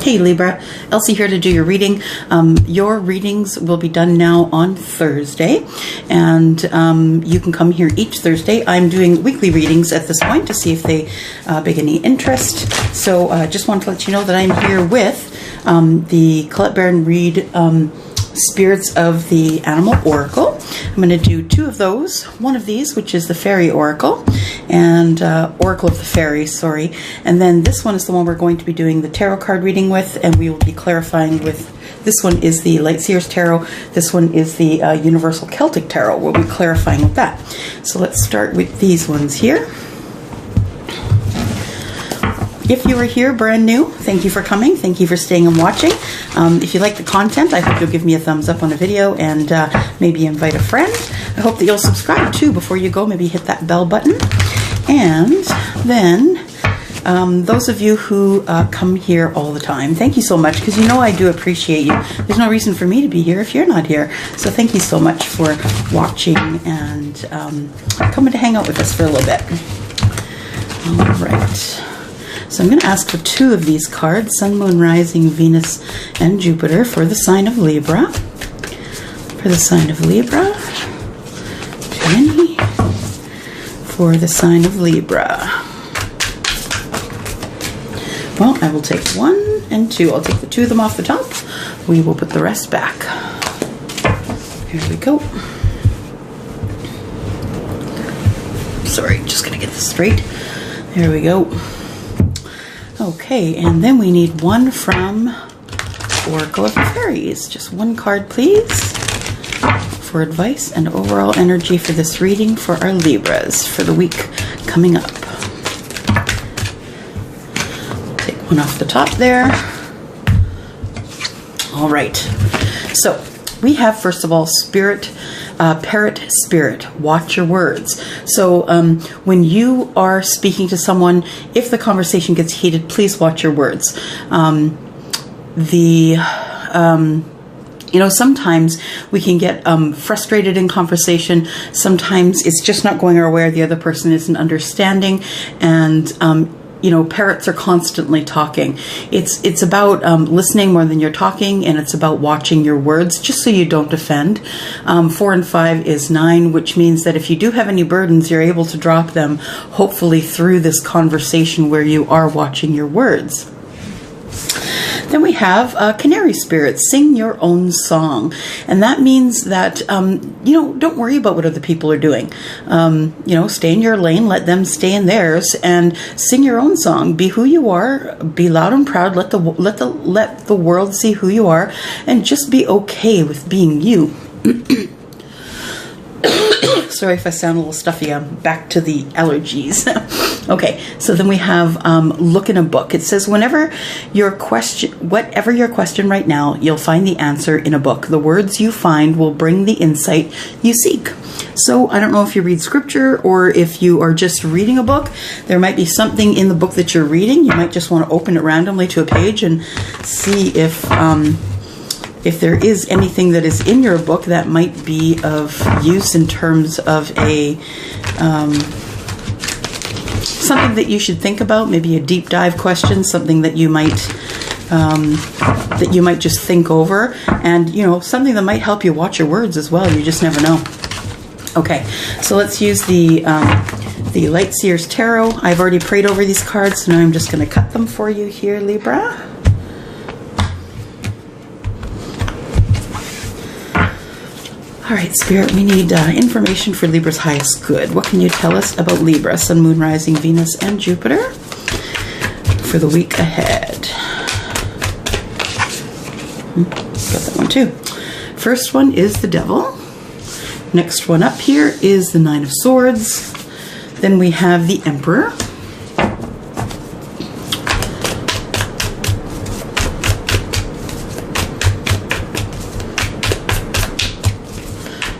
Hey Libra, Elsie here to do your reading. Your readings will be done now on Thursday, and you can come here each Thursday. I'm doing weekly readings at this point to see if they beg any interest. So just want to let you know that I'm here with the Colette Baron Reid Spirits of the Animal Oracle. I'm going to do two of those. One of these, which is the Fairy Oracle, and Oracle of the Fairies, sorry. And then this one is the one we're going to be doing the tarot card reading with, and we will be clarifying with, this one is the Light Seers Tarot, this one is the Universal Celtic Tarot. We'll be clarifying with that. So let's start with these ones here. If you are here brand new, thank you for coming. Thank you for staying and watching. If you like the content, I hope you'll give me a thumbs up on the video and maybe invite a friend. I hope that you'll subscribe too before you go. Maybe hit that bell button. And then those of you who come here all the time, thank you so much, because you know I do appreciate you. There's no reason for me to be here if you're not here. So thank you so much for watching and coming to hang out with us for a little bit. All right. So I'm going to ask for two of these cards, Sun, Moon, Rising, Venus, and Jupiter for the sign of Libra. For the sign of Libra. Jenny. For the sign of Libra. Well, I will take one and two. I'll take the two of them off the top. We will put the rest back. Here we go. Sorry, just going to get this straight. There we go. Okay, and then we need one from Oracle of the Fairies. Just one card, please, for advice and overall energy for this reading for our Libras for the week coming up. Take one off the top there. All right, so we have, first of all, Spirit, Parrot Spirit, watch your words. So when you are speaking to someone, if the conversation gets heated, please watch your words. You know, sometimes we can get frustrated in conversation. Sometimes it's just not going our way, the other person isn't understanding, and you know, parrots are constantly talking. It's about listening more than you're talking, and it's about watching your words, just so you don't offend. 4 and 5 is 9, which means that if you do have any burdens, you're able to drop them, hopefully through this conversation where you are watching your words. Then we have Canary Spirits, sing your own song. And that means that, you know, don't worry about what other people are doing. You know, stay in your lane, let them stay in theirs, and sing your own song. Be who you are, be loud and proud, let the world see who you are, and just be okay with being you. Sorry if I sound a little stuffy. I'm back to the allergies. Okay, so then we have look in a book. It says whatever your question right now, you'll find the answer in a book. The words you find will bring the insight you seek. So I don't know if you read scripture or if you are just reading a book. There might be something in the book that you're reading. You might just want to open it randomly to a page and see if there is anything that is in your book that might be of use in terms of a something that you should think about, maybe a deep dive question, something that you might just think over, and you know, something that might help you watch your words as well. You just never know. Okay, so let's use the Light Seers Tarot. I've already prayed over these cards, so now I'm just going to cut them for you here, Libra. All right, Spirit, we need information for Libra's highest good. What can you tell us about Libra, Sun, Moon, Rising, Venus, and Jupiter for the week ahead? Got that one too. First one is the Devil. Next one up here is the Nine of Swords. Then we have the Emperor.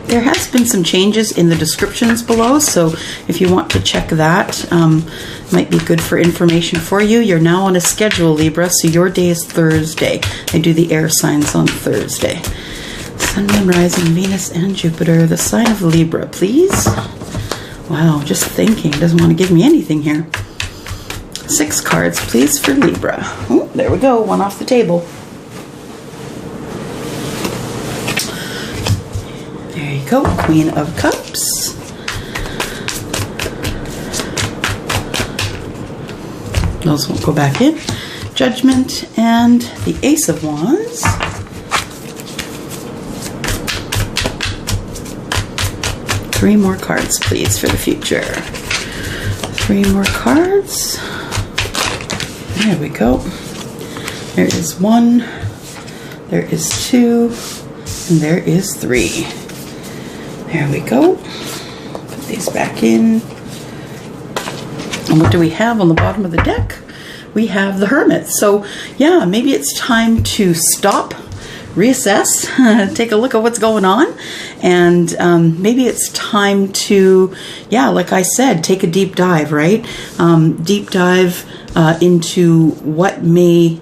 There has been some changes in the descriptions below, so if you want to check that, might be good for information for you. You're now on a schedule, Libra, so your day is Thursday. I do the air signs on Thursday. Sun, Moon, Rising, Venus, and Jupiter. The sign of Libra, please. Wow, just thinking. Doesn't want to give me anything here. 6 cards, please, for Libra. Oh, there we go. One off the table. There you go. Queen of Cups. Those won't go back in. Judgment and the Ace of Wands. Three more cards, please, for the future. 3 more cards. There we go. There is 1, there is 2, and there is 3. There we go. Put these back in. And what do we have on the bottom of the deck? We have the Hermit. So yeah, maybe it's time to stop, reassess, take a look at what's going on, and maybe it's time to, yeah, like I said, take a deep dive, right? Deep dive into what may,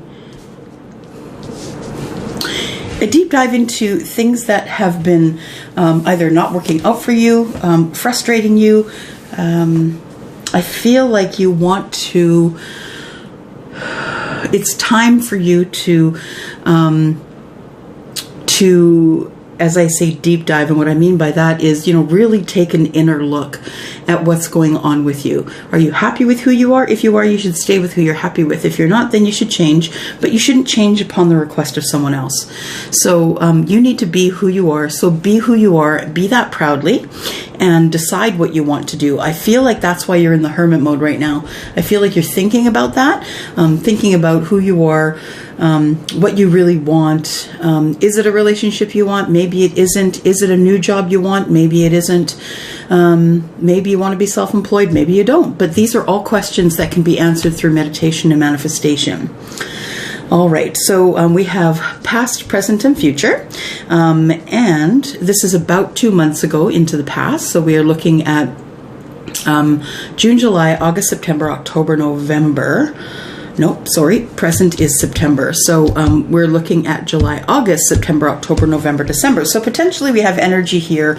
a deep dive into things that have been either not working out for you, frustrating you. I feel like you want to, it's time for you to, as I say, deep dive. And what I mean by that is, you know, really take an inner look at what's going on with you. Are you happy with who you are? If you are, you should stay with who you're happy with. If you're not, then you should change, but you shouldn't change upon the request of someone else. So you need to be who you are. So be who you are, be that proudly, and decide what you want to do. I feel like that's why you're in the hermit mode right now. I feel like you're thinking about that, thinking about who you are, what you really want. Is it a relationship you want? Maybe it isn't. Is it a new job you want? Maybe it isn't. Maybe you want to be self-employed. Maybe you don't. But these are all questions that can be answered through meditation and manifestation. All right, so we have past, present, and future. And this is about 2 months ago into the past. So we are looking at June, July, August, September, October, November. Nope, sorry, present is September. So we're looking at July, August, September, October, November, December. So potentially we have energy here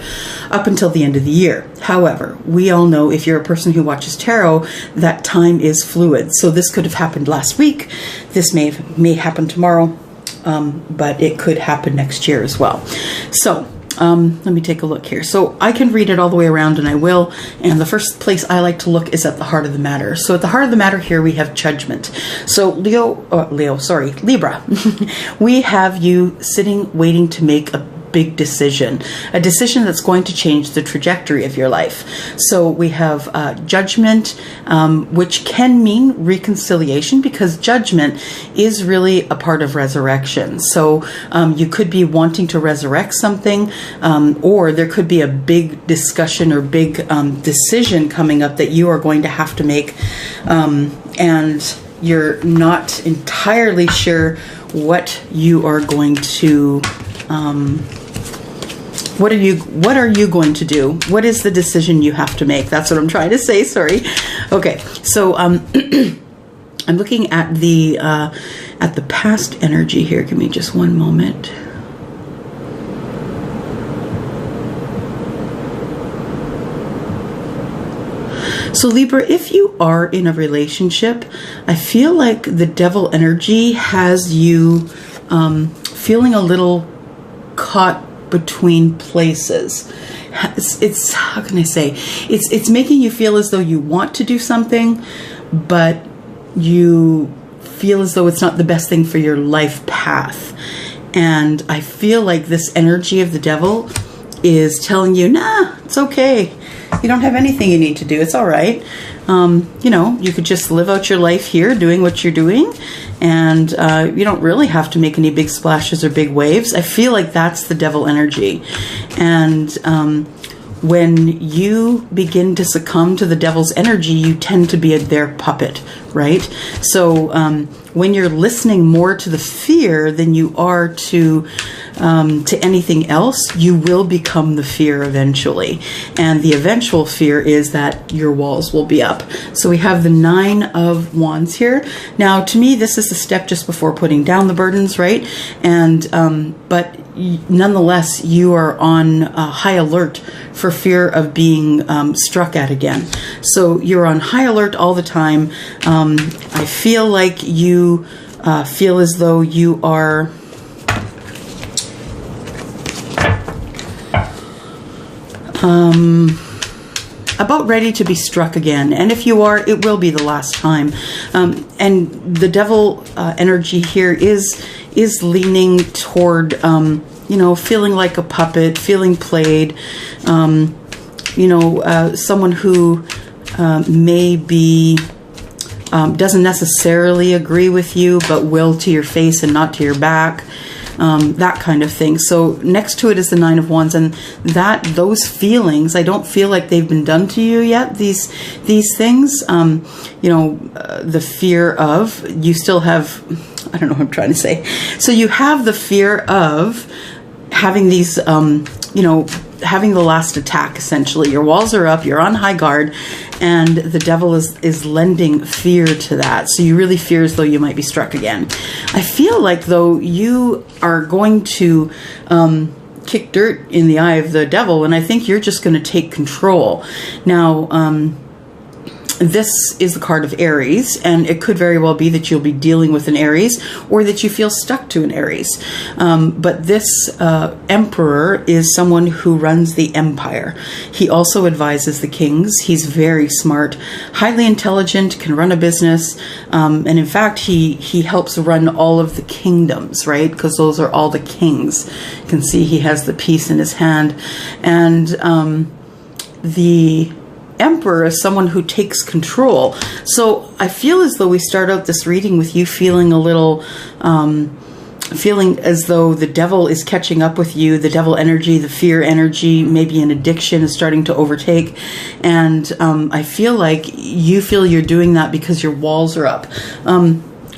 up until the end of the year. However, we all know, if you're a person who watches tarot, that time is fluid. So this could have happened last week. This may happen tomorrow, but it could happen next year as well. So let me take a look here. So I can read it all the way around, and I will. And the first place I like to look is at the heart of the matter. So at the heart of the matter here, we have judgment. So Libra, we have you sitting, waiting to make a big decision, a decision that's going to change the trajectory of your life. So we have judgment, which can mean reconciliation, because judgment is really a part of resurrection. So you could be wanting to resurrect something, or there could be a big discussion or big decision coming up that you are going to have to make, and you're not entirely sure what you are going to what are you going to do? What is the decision you have to make? That's what I'm trying to say. Sorry. Okay. So I'm looking at the past energy here. Give me just one moment. So Libra, if you are in a relationship, I feel like the devil energy has you feeling a little caught between places. It's how can I say? It's making you feel as though you want to do something, but you feel as though it's not the best thing for your life path. And I feel like this energy of the devil is telling you, nah, it's okay. You don't have anything you need to do. It's all right. You know, you could just live out your life here doing what you're doing, and you don't really have to make any big splashes or big waves. I feel like that's the devil energy. And when you begin to succumb to the devil's energy, you tend to be their puppet, right? So when you're listening more to the fear than you are to to anything else, you will become the fear eventually. And the eventual fear is that your walls will be up. So we have the 9 of Wands here. Now, to me, this is the step just before putting down the burdens, right? And, but nonetheless, you are on high alert for fear of being struck at again. So you're on high alert all the time. I feel like you feel as though you are about ready to be struck again. And if you are, it will be the last time. And the devil energy here is leaning toward, you know, feeling like a puppet, feeling played, you know, someone who maybe doesn't necessarily agree with you, but will to your face and not to your back. That kind of thing. So next to it is the 9 of Wands, and those feelings, I don't feel like they've been done to you yet. These things, you know, the fear of, you still have, I don't know what I'm trying to say. So you have the fear of having these, you know, having the last attack, essentially. Your walls are up, you're on high guard, and the devil is lending fear to that. So you really fear as though you might be struck again. I feel like, though, you are going to kick dirt in the eye of the devil, and I think you're just going to take control. Now, this is the card of Aries, and it could very well be that you'll be dealing with an Aries, or that you feel stuck to an Aries. But this emperor is someone who runs the empire. He also advises the kings. He's very smart, highly intelligent, can run a business, and in fact, he helps run all of the kingdoms, right? Because those are all the kings. You can see he has the piece in his hand, and the Emperor is someone who takes control. So I feel as though we start out this reading with you feeling a little, feeling as though the devil is catching up with you, the devil energy, the fear energy, maybe an addiction is starting to overtake. And I feel like you feel you're doing that because your walls are up.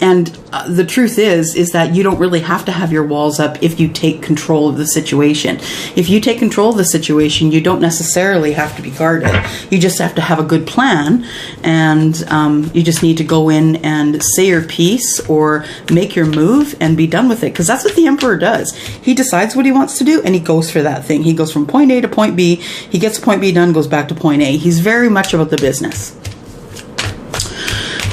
And the truth is that you don't really have to have your walls up if you take control of the situation. If you take control of the situation, you don't necessarily have to be guarded. You just have to have a good plan, and you just need to go in and say your piece or make your move and be done with it. Because that's what the Emperor does. He decides what he wants to do, and he goes for that thing. He goes from point A to point B. He gets point B done, goes back to point A. He's very much about the business.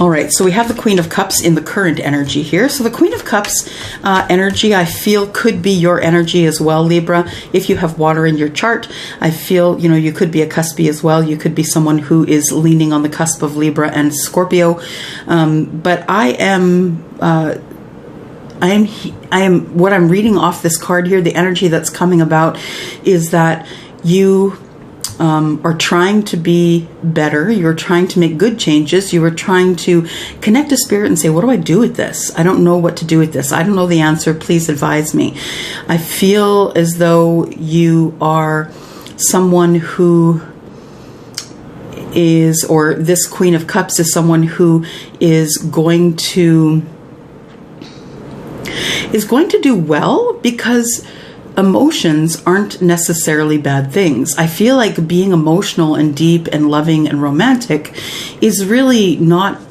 All right, so we have the Queen of Cups in the current energy here. So the Queen of Cups energy, I feel, could be your energy as well, Libra. If you have water in your chart, I feel, you know, you could be a cuspy as well. You could be someone who is leaning on the cusp of Libra and Scorpio. But I am, what I'm reading off this card here, the energy that's coming about is that you are trying to be better. You're trying to make good changes. You are trying to connect to spirit and say, what do I do with this? I don't know what to do with this. I don't know the answer. Please advise me. I feel as though you are someone who is, or this Queen of Cups is someone who is going to do well, because emotions aren't necessarily bad things. I feel like being emotional and deep and loving and romantic is really not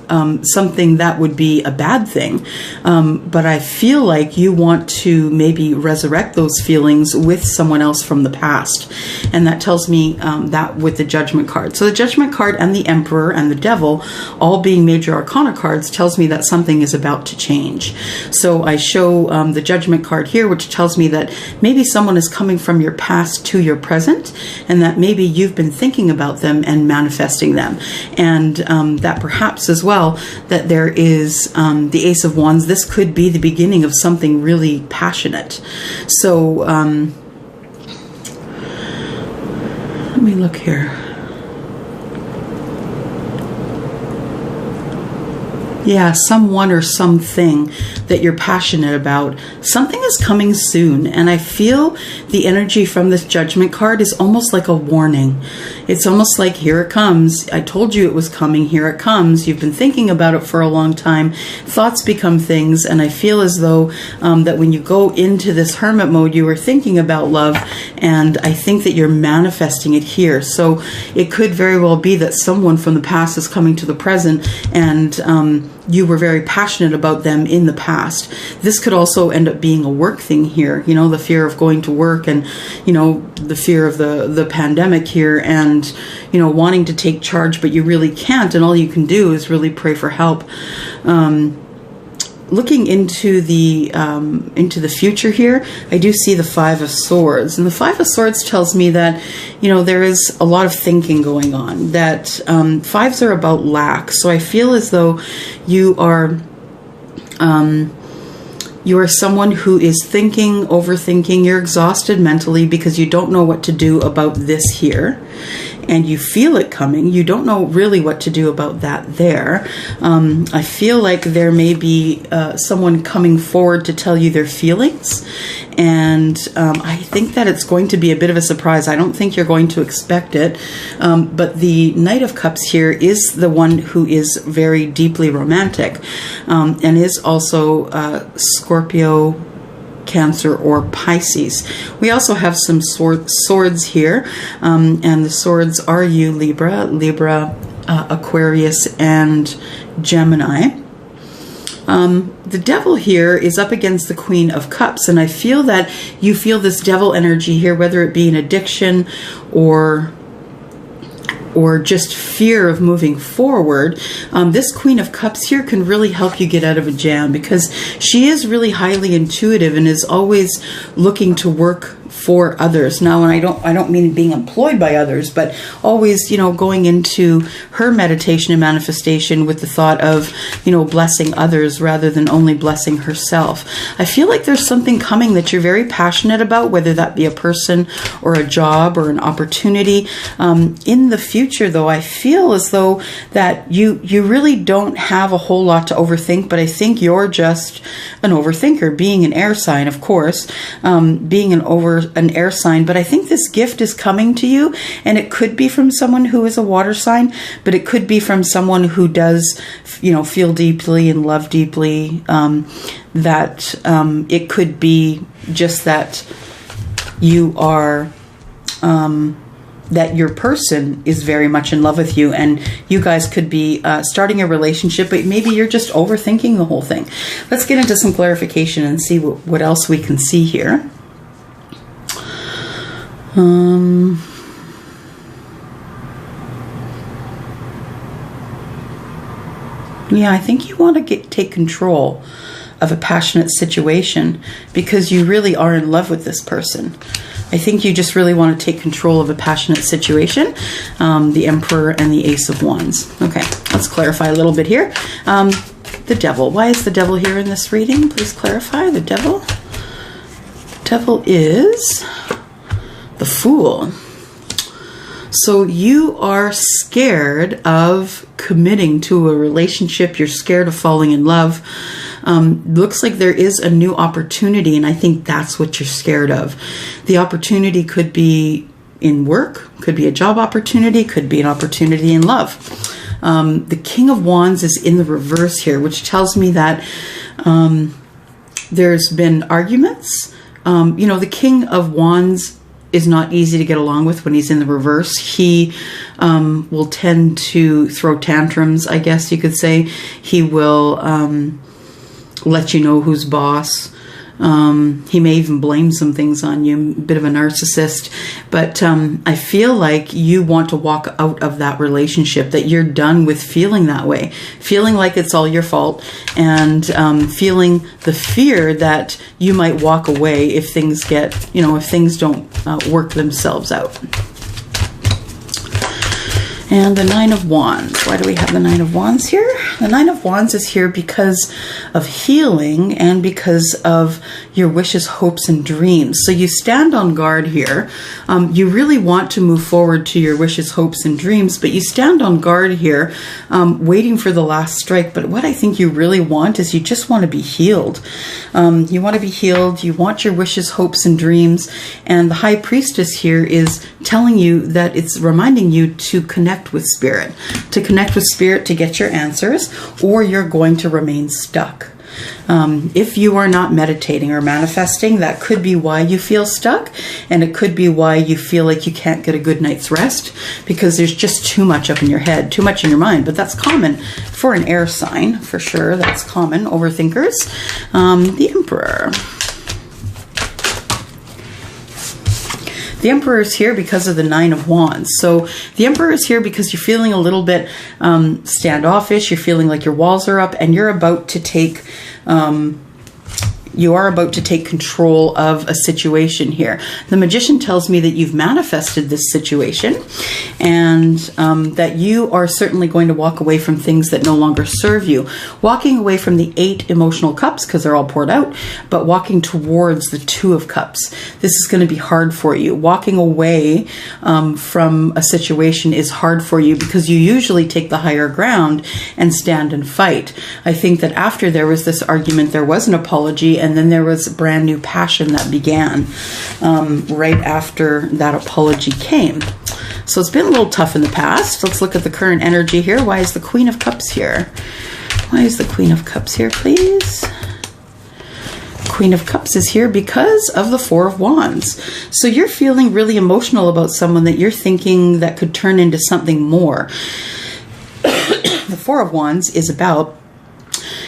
something that would be a bad thing. But I feel like you want to maybe resurrect those feelings with someone else from the past. And that tells me that with the Judgment card. So the Judgment card and the Emperor and the Devil, all being major arcana cards, tells me that something is about to change. So I show the Judgment card here, which tells me that maybe someone is coming from your past to your present, and that maybe you've been thinking about them and manifesting them. And that perhaps as well, that there is the Ace of Wands. This could be the beginning of something really passionate. So let me look here. Yeah, someone or something that you're passionate about. Something is coming soon, and I feel the energy from this Judgment card is almost like a warning. It's almost like, here it comes. I told you it was coming. Here it comes. You've been thinking about it for a long time. Thoughts become things, and I feel as though that when you go into this hermit mode, you are thinking about love, and I think that you're manifesting it here. So it could very well be that someone from the past is coming to the present, and you were very passionate about them in the past. This could also end up being a work thing here, you know, the fear of going to work, and, you know, the fear of the pandemic here, and, you know, wanting to take charge, but you really can't, and all you can do is really pray for help. Looking into the future here, I do see the Five of Swords, and the Five of Swords tells me that, you know, there is a lot of thinking going on. That fives are about lack, so I feel as though you are someone who is thinking, overthinking. You're exhausted mentally because you don't know what to do about this here. And you feel it coming. You don't know really what to do about that there. I feel like there may be someone coming forward to tell you their feelings. And I think that it's going to be a bit of a surprise. I don't think you're going to expect it. But the Knight of Cups here is the one who is very deeply romantic, and is also Scorpio, Cancer, or Pisces. We also have some swords here, and the swords are you, Libra, Aquarius, and Gemini. The Devil here is up against the Queen of Cups, and I feel that you feel this devil energy here, whether it be an addiction or just fear of moving forward. This Queen of Cups here can really help you get out of a jam, because she is really highly intuitive and is always looking to work for others. Now, and I don't mean being employed by others, but always, you know, going into her meditation and manifestation with the thought of, you know, blessing others rather than only blessing herself. I feel like there's something coming that you're very passionate about, whether that be a person or a job or an opportunity. In the future, though, I feel as though that you really don't have a whole lot to overthink, but I think you're just an overthinker, being an air sign, of course, being an air sign. But I think this gift is coming to you, and it could be from someone who is a water sign, but it could be from someone who does, you know, feel deeply and love deeply. It could be just that you are that your person is very much in love with you, and you guys could be starting a relationship, but maybe you're just overthinking the whole thing. Let's get into some clarification and see what else we can see here. Yeah, I think you want to take control of a passionate situation, because you really are in love with this person. I think you just really want to take control of a passionate situation. The Emperor and the Ace of Wands. Okay, let's clarify a little bit here. The Devil. Why is the Devil here in this reading? Please clarify. The Devil. The Devil is the Fool. So you are scared of committing to a relationship. You're scared of falling in love. Looks like there is a new opportunity, and I think that's what you're scared of. The opportunity could be in work, could be a job opportunity, could be an opportunity in love. The King of Wands is in the reverse here, which tells me that there's been arguments. You know, the King of Wands is not easy to get along with when he's in the reverse. He will tend to throw tantrums, I guess you could say. He will let you know who's boss. He may even blame some things on you, a bit of a narcissist. But I feel like you want to walk out of that relationship, that you're done with feeling that way, feeling like it's all your fault, and feeling the fear that you might walk away if things if things don't work themselves out. And the Nine of Wands. Why do we have the Nine of Wands here? The Nine of Wands is here because of healing and because of your wishes, hopes, and dreams. So you stand on guard here. You really want to move forward to your wishes, hopes, and dreams, but you stand on guard here, waiting for the last strike. But what I think you really want is you just want to be healed. You want to be healed. You want your wishes, hopes, and dreams. And the High Priestess here is telling you that it's reminding you to connect with spirit, to get your answers, or you're going to remain stuck. If you are not meditating or manifesting, that could be why you feel stuck, and it could be why you feel like you can't get a good night's rest, because there's just too much up in your head, too much in your mind. But that's common for an air sign, for sure. That's common. Overthinkers. The Emperor. The Emperor is here because of the Nine of Wands. So the Emperor is here because you're feeling a little bit standoffish. You're feeling like your walls are up, and you're about to take control of a situation here. The Magician tells me that you've manifested this situation, and that you are certainly going to walk away from things that no longer serve you. Walking away from the 8 emotional cups because they're all poured out, but walking towards the 2 of cups. This is going to be hard for you. Walking away from a situation is hard for you because you usually take the higher ground and stand and fight. I think that after there was this argument, there was an apology, and then there was a brand new passion that began right after that apology came. So it's been a little tough in the past. Let's look at the current energy here. Why is the Queen of Cups here? Why is the Queen of Cups here, please? Queen of Cups is here because of the Four of Wands. So you're feeling really emotional about someone that you're thinking that could turn into something more. The Four of Wands is about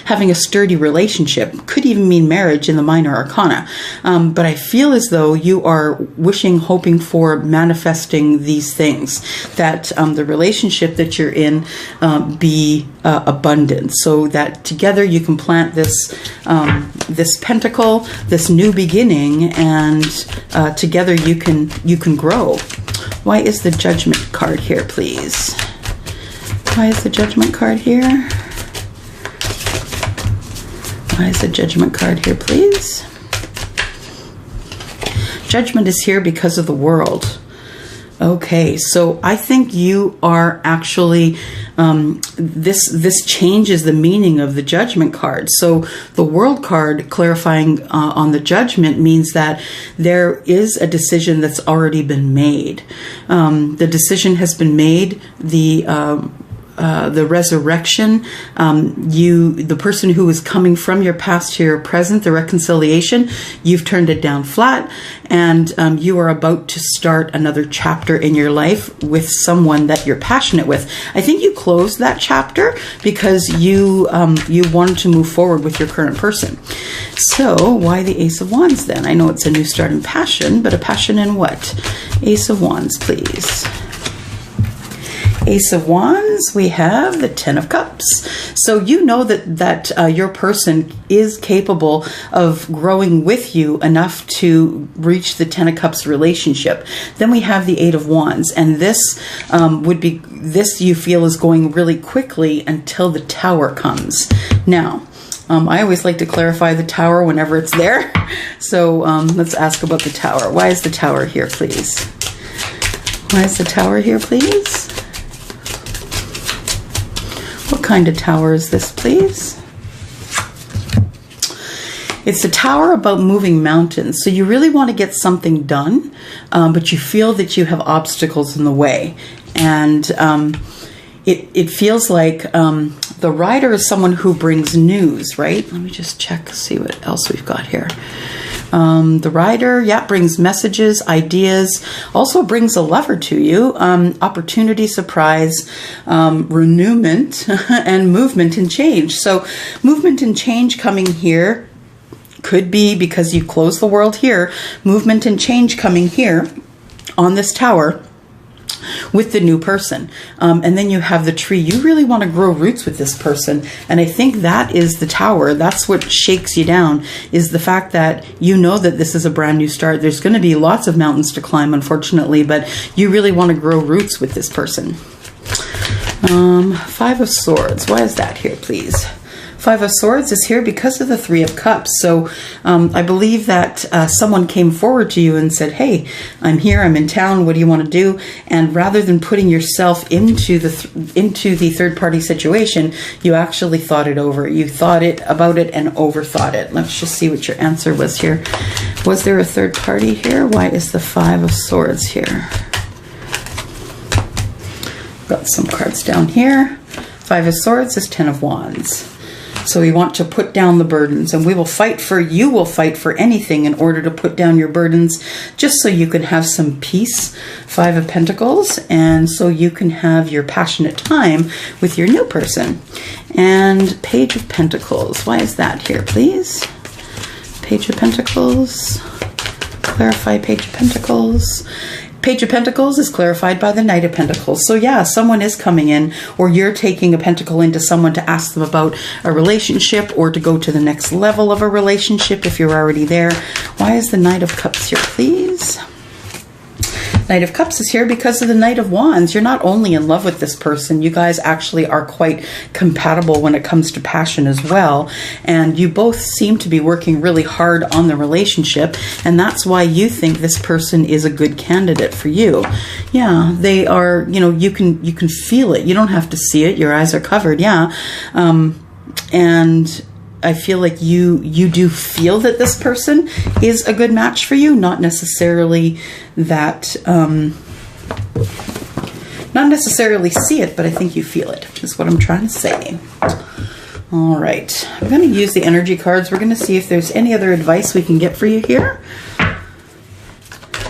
having a sturdy relationship. Could even mean marriage in the minor arcana. But I feel as though you are wishing, hoping for, manifesting these things. That the relationship that you're in be abundant, so that together you can plant this this pentacle, this new beginning, and together you can grow. Why is the Judgment card here, please? Why is the Judgment card here? Why is the Judgment card here, please? Judgment is here because of the World. Okay, so I think you are actually, this changes the meaning of the Judgment card. So the World card clarifying on the Judgment means that there is a decision that's already been made. The decision has been made. The resurrection, the person who is coming from your past to your present, the reconciliation, you've turned it down flat, and you are about to start another chapter in your life with someone that you're passionate with. I think you closed that chapter because you wanted to move forward with your current person. So why the Ace of Wands then? I know it's a new start in passion, but a passion in what? Ace of Wands, please. Ace of Wands, we have the Ten of Cups. So you know that your person is capable of growing with you enough to reach the Ten of Cups relationship. Then we have the Eight of Wands, and this you feel is going really quickly until the Tower comes. Now, I always like to clarify the Tower whenever it's there. So let's ask about the Tower. Why is the Tower here, please? Why is the Tower here, please? What kind of tower is this, please? It's the Tower about moving mountains. So you really want to get something done, but you feel that you have obstacles in the way. And it feels like the rider is someone who brings news, right? Let me just check, see what else we've got here. The rider, yeah, brings messages, ideas, also brings a lover to you, opportunity, surprise, renewment, and movement and change. So movement and change coming here could be because you closed the World here, movement and change coming here on this Tower with the new person. And then you have the tree. You really want to grow roots with this person. And I think that is the Tower. That's what shakes you down, is the fact that you know that this is a brand new start. There's going to be lots of mountains to climb, unfortunately, but you really want to grow roots with this person. Five of Swords. Why is that here, please? Five of Swords is here because of the Three of Cups. So I believe that someone came forward to you and said, hey, I'm here, I'm in town, what do you want to do? And rather than putting yourself into the third-party situation, you actually thought it over. You thought about it and overthought it. Let's just see what your answer was here. Was there a third party here? Why is the Five of Swords here? Got some cards down here. Five of Swords is Ten of Wands. So we want to put down the burdens, and you will fight for anything in order to put down your burdens, just so you can have some peace. Five of Pentacles, and so you can have your passionate time with your new person. And Page of Pentacles. Why is that here, please? Page of Pentacles. Clarify Page of Pentacles. Page of Pentacles is clarified by the Knight of Pentacles. So yeah, someone is coming in, or you're taking a pentacle into someone to ask them about a relationship or to go to the next level of a relationship if you're already there. Why is the Knight of Cups here, please? Knight of Cups is here because of the Knight of Wands. You're not only in love with this person, you guys actually are quite compatible when it comes to passion as well. And you both seem to be working really hard on the relationship, and that's why you think this person is a good candidate for you. Yeah, they are, you know, you can feel it. You don't have to see it. Your eyes are covered, yeah. And I feel like you do feel that this person is a good match for you, not necessarily that, not necessarily see it, but I think you feel it, is what I'm trying to say. All right, I'm going to use the energy cards. We're going to see if there's any other advice we can get for you here.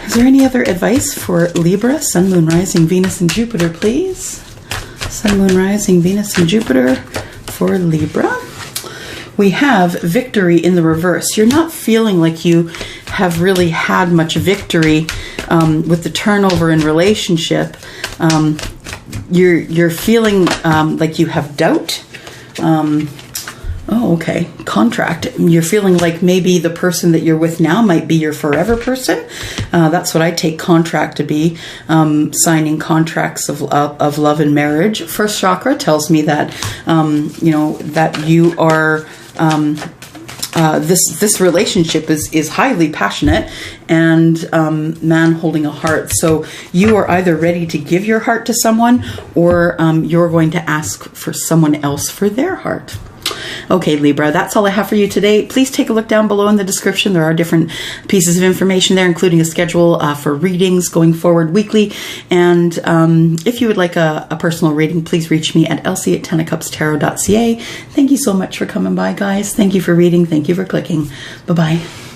Is there any other advice for Libra, Sun, Moon, Rising, Venus, and Jupiter, please? Sun, Moon, Rising, Venus, and Jupiter for Libra. We have victory in the reverse. You're not feeling like you have really had much victory with the turnover in relationship. You're feeling like you have doubt. Oh, okay. Contract. You're feeling like maybe the person that you're with now might be your forever person. That's what I take contract to be. Signing contracts of love and marriage. First chakra tells me that, you know, that you are, this relationship is highly passionate and man holding a heart. So you are either ready to give your heart to someone, or you're going to ask for someone else for their heart. Okay, Libra, that's all I have for you today. Please take a look down below in the description. There are different pieces of information there, including a schedule for readings going forward weekly. And if you would like a personal reading, please reach me at @𝚂𝚚𝚒𝚘𝚗𝚒𝚗𝚒𝚗𝚒𝚗𝚒𝚗𝚒𝚗𝚒𝚗𝚒𝚗𝚒𝚗𝚒𝚗𝚒𝚑𝚀. Thank you so much for coming by, guys. Thank you for clicking. Bye-bye.